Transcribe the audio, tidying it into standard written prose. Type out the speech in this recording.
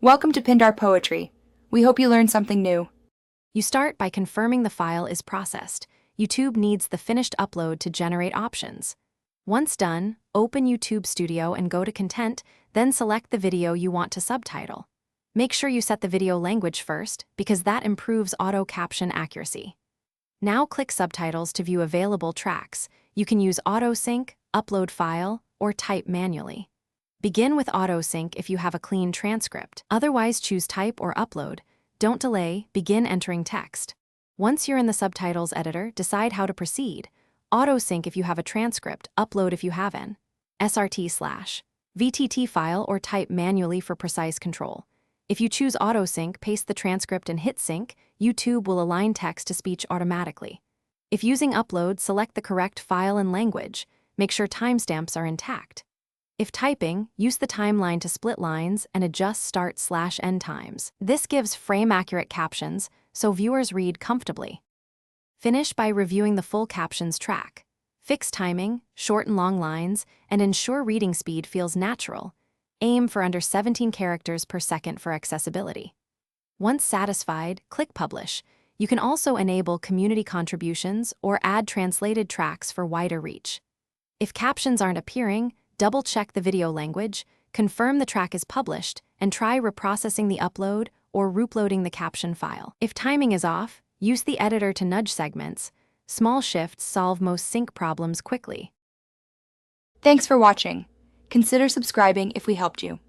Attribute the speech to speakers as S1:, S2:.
S1: Welcome to Pindar Poetry. We hope you learned something new.
S2: You start by confirming the file is processed. YouTube needs the finished upload to generate options. Once done, open YouTube Studio and go to Content, then select the video you want to subtitle. Make sure you set the video language first, because that improves auto caption accuracy. Now click Subtitles to view available tracks. You can use auto sync, upload file, or type manually. Begin with auto sync if you have a clean transcript. Otherwise, choose type or upload. Don't delay, begin entering text. Once you're in the subtitles editor, decide how to proceed. Auto sync if you have a transcript, upload if you have an SRT/VTT file, or type manually for precise control. If you choose auto sync, paste the transcript and hit sync. YouTube will align text to speech automatically. If using upload, select the correct file and language. Make sure timestamps are intact. If typing, use the timeline to split lines and adjust start/end times. This gives frame-accurate captions, so viewers read comfortably. Finish by reviewing the full captions track. Fix timing, short and long lines, and ensure reading speed feels natural. Aim for under 17 characters per second for accessibility. Once satisfied, click Publish. You can also enable community contributions or add translated tracks for wider reach. If captions aren't appearing, double-check the video language, confirm the track is published, and try reprocessing the upload or reuploading the caption file. If timing is off, use the editor to nudge segments. Small shifts solve most sync problems quickly.
S1: Thanks for watching. Consider subscribing if we helped you.